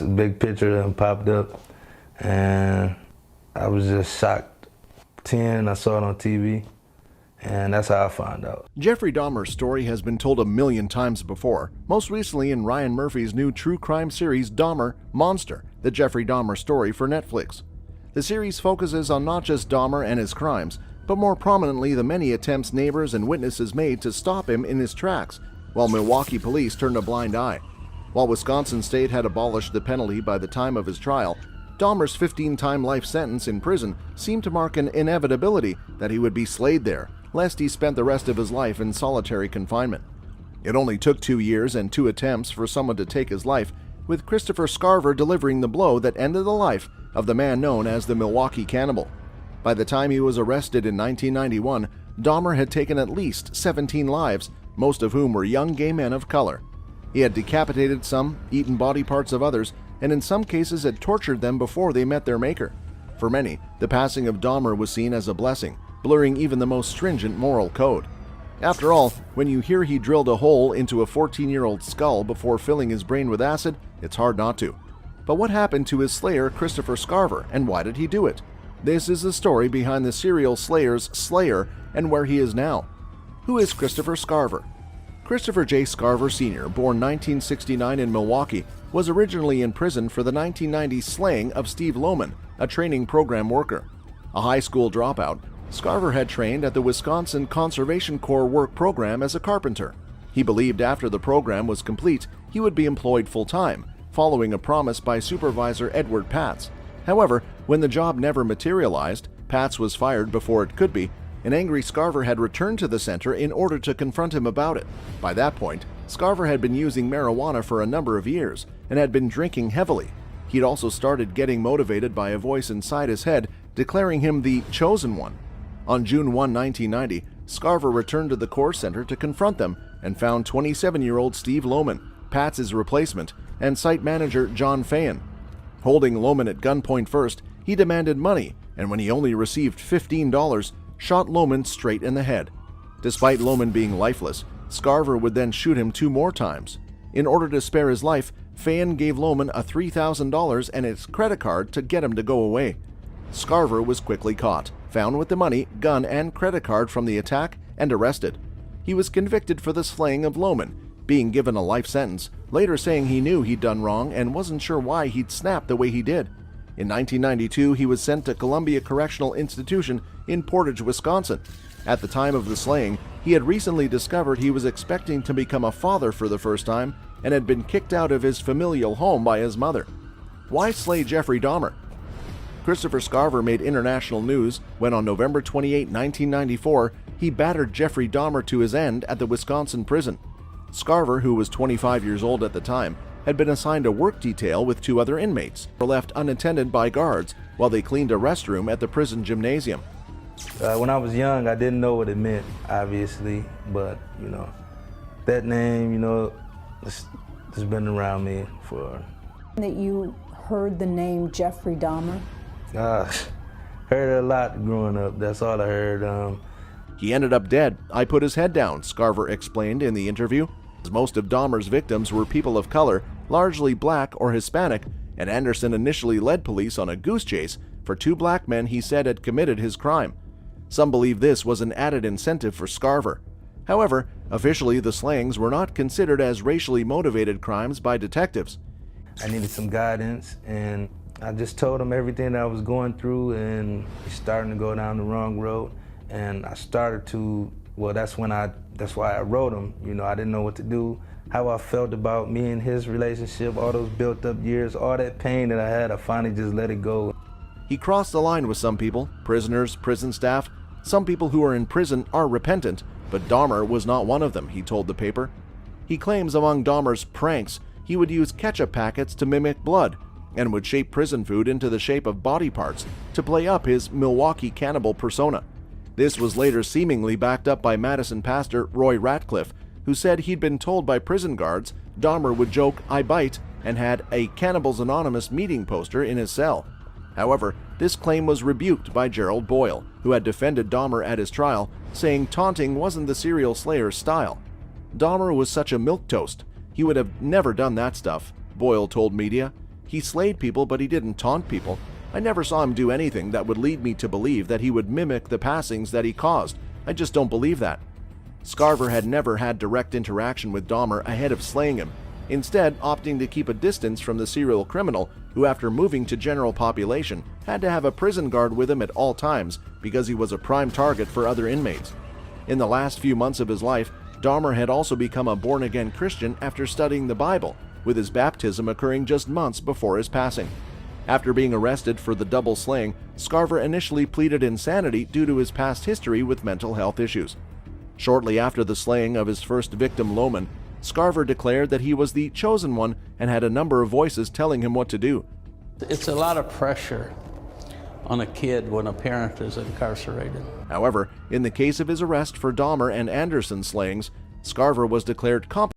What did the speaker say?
A big picture of him popped up, and I was just shocked. 10, I saw it on TV, and that's how I found out. Jeffrey Dahmer's story has been told a million times before, most recently in Ryan Murphy's new true crime series Dahmer, Monster, the Jeffrey Dahmer story for Netflix. The series focuses on not just Dahmer and his crimes, but more prominently the many attempts neighbors and witnesses made to stop him in his tracks, while Milwaukee police turned a blind eye. While Wisconsin state had abolished the penalty by the time of his trial, Dahmer's 15-time life sentence in prison seemed to mark an inevitability that he would be slayed there, lest he spent the rest of his life in solitary confinement. It only took 2 years and 2 attempts for someone to take his life, with Christopher Scarver delivering the blow that ended the life of the man known as the Milwaukee Cannibal. By the time he was arrested in 1991, Dahmer had taken at least 17 lives, most of whom were young gay men of color. He had decapitated some, eaten body parts of others, and in some cases had tortured them before they met their maker. For many, the passing of Dahmer was seen as a blessing, blurring even the most stringent moral code. After all, when you hear he drilled a hole into a 14-year-old's skull before filling his brain with acid, it's hard not to. But what happened to his slayer, Christopher Scarver, and why did he do it? This is the story behind the serial slayer's slayer and where he is now. Who is Christopher Scarver? Christopher J. Scarver Sr., born 1969 in Milwaukee, was originally in prison for the 1990 slaying of Steve Lohman, a training program worker. A high school dropout, Scarver had trained at the Wisconsin Conservation Corps work program as a carpenter. He believed after the program was complete, he would be employed full-time, following a promise by Supervisor Edward Patz. However, when the job never materialized, Patz was fired before it could be, and angry Scarver had returned to the center in order to confront him about it. By that point, Scarver had been using marijuana for a number of years and had been drinking heavily. He'd also started getting motivated by a voice inside his head declaring him the chosen one. On June 1, 1990, Scarver returned to the Corps Center to confront them and found 27-year-old Steve Lohman, Patz's replacement, and site manager John Fayen. Holding Lohman at gunpoint first, he demanded money, and when he only received $15, shot Lohman straight in the head. Despite Lohman being lifeless, Scarver would then shoot him 2 more times. In order to spare his life, Fayen gave Lohman a $3,000 and his credit card to get him to go away. Scarver was quickly caught, found with the money, gun, and credit card from the attack, and arrested. He was convicted for the slaying of Lohman, being given a life sentence, later saying he knew he'd done wrong and wasn't sure why he'd snapped the way he did. In 1992, he was sent to Columbia Correctional Institution in Portage, Wisconsin. At the time of the slaying, he had recently discovered he was expecting to become a father for the first time and had been kicked out of his familial home by his mother. Why slay Jeffrey Dahmer? Christopher Scarver made international news when on November 28, 1994, he battered Jeffrey Dahmer to his end at the Wisconsin prison. Scarver, who was 25 years old at the time, had been assigned a work detail with 2 other inmates, were left unattended by guards while they cleaned a restroom at the prison gymnasium. When I was young, I didn't know what it meant, obviously, but, that name, it's been around me for... That you heard the name Jeffrey Dahmer? Heard it a lot growing up, that's all I heard. He ended up dead. I put his head down, Scarver explained in the interview. Most of Dahmer's victims were people of color, largely black or Hispanic, and Anderson initially led police on a goose chase for 2 black men he said had committed his crime. Some believe this was an added incentive for Scarver. However, officially the slayings were not considered as racially motivated crimes by detectives. I needed some guidance, and I just told him everything that I was going through, and he's starting to go down the wrong road. And I started to, that's why I wrote him. I didn't know what to do, how I felt about me and his relationship, all those built up years, all that pain that I had, I finally just let it go. He crossed the line with some people, prisoners, prison staff. Some people who are in prison are repentant, but Dahmer was not one of them, he told the paper. He claims among Dahmer's pranks, he would use ketchup packets to mimic blood and would shape prison food into the shape of body parts to play up his Milwaukee Cannibal persona. This was later seemingly backed up by Madison pastor Roy Ratcliffe, who said he'd been told by prison guards Dahmer would joke, "I bite," and had a Cannibals Anonymous meeting poster in his cell. However, this claim was rebuked by Gerald Boyle, who had defended Dahmer at his trial, saying taunting wasn't the serial slayer's style. Dahmer was such a milquetoast. He would have never done that stuff, Boyle told media. He slayed people, but he didn't taunt people. I never saw him do anything that would lead me to believe that he would mimic the passings that he caused. I just don't believe that." Scarver had never had direct interaction with Dahmer ahead of slaying him, instead opting to keep a distance from the serial criminal who, after moving to general population, had to have a prison guard with him at all times because he was a prime target for other inmates. In the last few months of his life, Dahmer had also become a born-again Christian after studying the Bible, with his baptism occurring just months before his passing. After being arrested for the double slaying, Scarver initially pleaded insanity due to his past history with mental health issues. Shortly after the slaying of his first victim, Lohman, Scarver declared that he was the chosen one and had a number of voices telling him what to do. It's a lot of pressure on a kid when a parent is incarcerated. However, in the case of his arrest for Dahmer and Anderson slayings, Scarver was declared competent